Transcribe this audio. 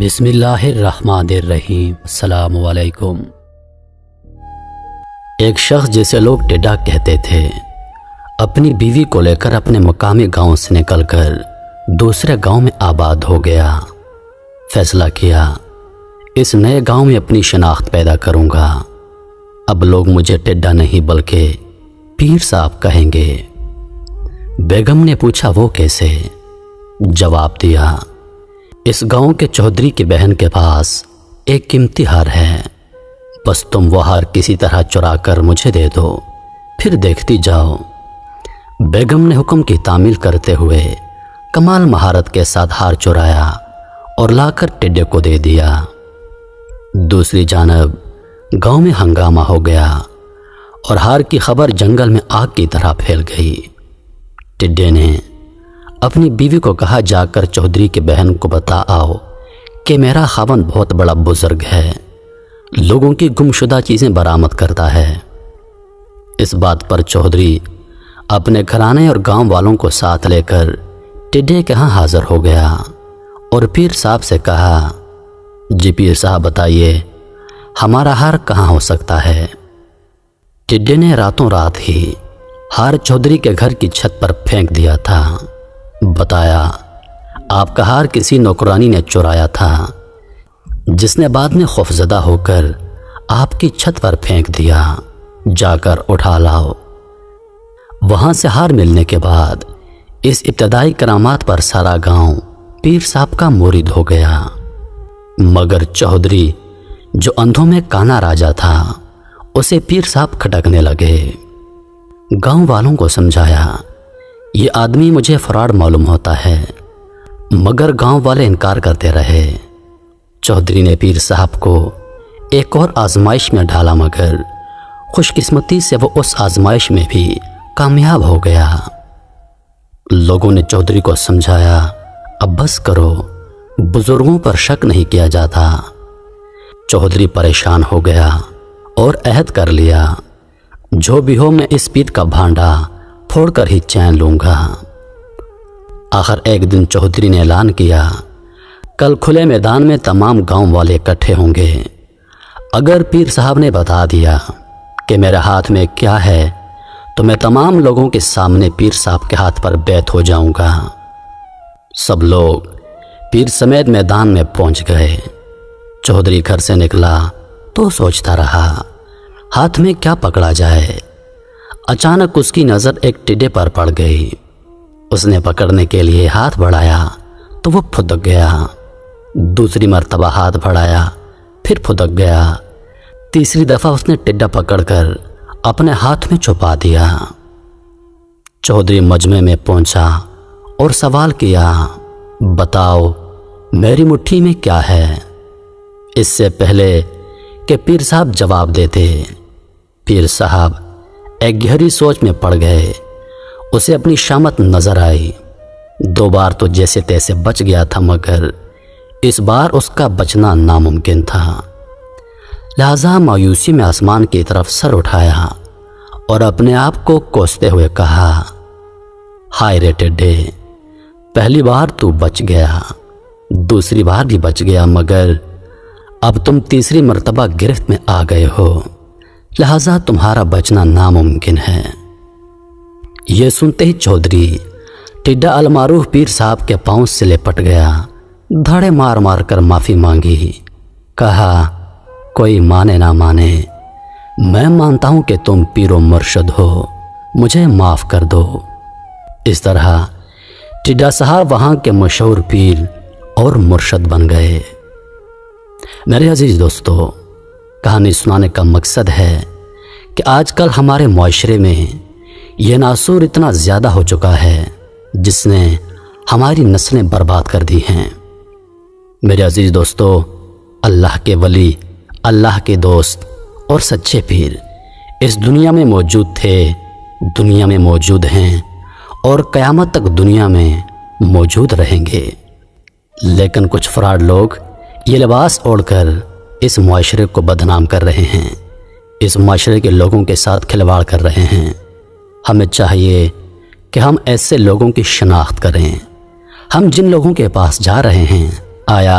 بسم اللہ الرحمن الرحیم۔ السلام علیکم۔ ایک شخص جسے لوگ ٹڈا کہتے تھے اپنی بیوی کو لے کر اپنے مقامی گاؤں سے نکل کر دوسرے گاؤں میں آباد ہو گیا۔ فیصلہ کیا اس نئے گاؤں میں اپنی شناخت پیدا کروں گا۔ اب لوگ مجھے ٹڈا نہیں بلکہ پیر صاحب کہیں گے۔ بیگم نے پوچھا وہ کیسے؟ جواب دیا اس گاؤں کے چودھری کی بہن کے پاس ایک قیمتی ہار ہے، بس تم وہ ہار کسی طرح چرا کر مجھے دے دو، پھر دیکھتی جاؤ۔ بیگم نے حکم کی تعمیل کرتے ہوئے کمال مہارت کے ساتھ ہار چرایا اور لا کر ٹڈے کو دے دیا۔ دوسری جانب گاؤں میں ہنگامہ ہو گیا اور ہار کی خبر جنگل میں آگ کی طرح پھیل گئی۔ ٹڈے نے اپنی بیوی کو کہا جا کر چودھری کی بہن کو بتا آؤ کہ میرا خاوند بہت بڑا بزرگ ہے، لوگوں کی گمشدہ چیزیں برآمد کرتا ہے۔ اس بات پر چودھری اپنے گھرانے اور گاؤں والوں کو ساتھ لے کر ٹڈے کے ہاں حاضر ہو گیا اور پیر صاحب سے کہا جی پیر صاحب بتائیے ہمارا ہار کہاں ہو سکتا ہے؟ ٹڈے نے راتوں رات ہی ہار چودھری کے گھر کی چھت پر پھینک دیا تھا۔ بتایا آپ کا ہار کسی نوکرانی نے چرایا تھا جس نے بعد میں خوفزدہ ہو کر آپ کی چھت پر پھینک دیا، جا کر اٹھا لاؤ۔ وہاں سے ہار ملنے کے بعد اس ابتدائی کرامات پر سارا گاؤں پیر صاحب کا مرید ہو گیا، مگر چودھری جو اندھوں میں کانا راجا تھا اسے پیر صاحب کھٹکنے لگے۔ گاؤں والوں کو سمجھایا یہ آدمی مجھے فراڈ معلوم ہوتا ہے، مگر گاؤں والے انکار کرتے رہے۔ چودھری نے پیر صاحب کو ایک اور آزمائش میں ڈالا، مگر خوش قسمتی سے وہ اس آزمائش میں بھی کامیاب ہو گیا۔ لوگوں نے چودھری کو سمجھایا اب بس کرو، بزرگوں پر شک نہیں کیا جاتا۔ چودھری پریشان ہو گیا اور عہد کر لیا جو بھی ہو میں اس پیر کا بھانڈا پھوڑ کر ہی چین لوں گا۔ آخر ایک دن چودھری نے اعلان کیا کل کھلے میدان میں تمام گاؤں والے اکٹھے ہوں گے، اگر پیر صاحب نے بتا دیا کہ میرے ہاتھ میں کیا ہے تو میں تمام لوگوں کے سامنے پیر صاحب کے ہاتھ پر بیعت ہو جاؤں گا۔ سب لوگ پیر سمیت میدان میں پہنچ گئے۔ چودھری گھر سے نکلا تو سوچتا رہا ہاتھ میں کیا پکڑا جائے۔ اچانک اس کی نظر ایک ٹڈے پر پڑ گئی۔ اس نے پکڑنے کے لیے ہاتھ بڑھایا تو وہ پھدک گیا۔ دوسری مرتبہ ہاتھ بڑھایا پھر پھدک گیا۔ تیسری دفعہ اس نے ٹڈا پکڑ کر اپنے ہاتھ میں چھپا دیا۔ چودھری مجمع میں پہنچا اور سوال کیا بتاؤ میری مٹھی میں کیا ہے؟ اس سے پہلے کہ پیر صاحب جواب دیتے پیر صاحب ایک گہری سوچ میں پڑ گئے۔ اسے اپنی شامت نظر آئی۔ 2 بار تو جیسے تیسے بچ گیا تھا، مگر اس بار اس کا بچنا ناممکن تھا۔ لہذا مایوسی میں آسمان کی طرف سر اٹھایا اور اپنے آپ کو کوستے ہوئے کہا ہائے رے ٹڈے، پہلی بار تو بچ گیا، دوسری بار بھی بچ گیا، مگر اب تم تیسری مرتبہ گرفت میں آ گئے ہو، لہذا تمہارا بچنا ناممکن ہے۔ یہ سنتے ہی چودھری ٹڈا المعروف پیر صاحب کے پاؤں سے لپٹ گیا، دھڑے مار مار کر معافی مانگی، کہا کوئی مانے نہ مانے میں مانتا ہوں کہ تم پیر و مرشد ہو، مجھے معاف کر دو۔ اس طرح ٹڈا صاحب وہاں کے مشہور پیر اور مرشد بن گئے۔ میرے عزیز دوستو، کہانی سنانے کا مقصد ہے کہ آج کل ہمارے معاشرے میں یہ ناسور اتنا زیادہ ہو چکا ہے جس نے ہماری نسلیں برباد کر دی ہیں۔ میرے عزیز دوستو، اللہ کے ولی، اللہ کے دوست اور سچے پیر اس دنیا میں موجود تھے، دنیا میں موجود ہیں اور قیامت تک دنیا میں موجود رہیں گے، لیکن کچھ فراڈ لوگ یہ لباس اوڑھ کر اس معاشرے کو بدنام کر رہے ہیں، اس معاشرے کے لوگوں کے ساتھ کھلواڑ کر رہے ہیں۔ ہمیں چاہیے کہ ہم ایسے لوگوں کی شناخت کریں۔ ہم جن لوگوں کے پاس جا رہے ہیں آیا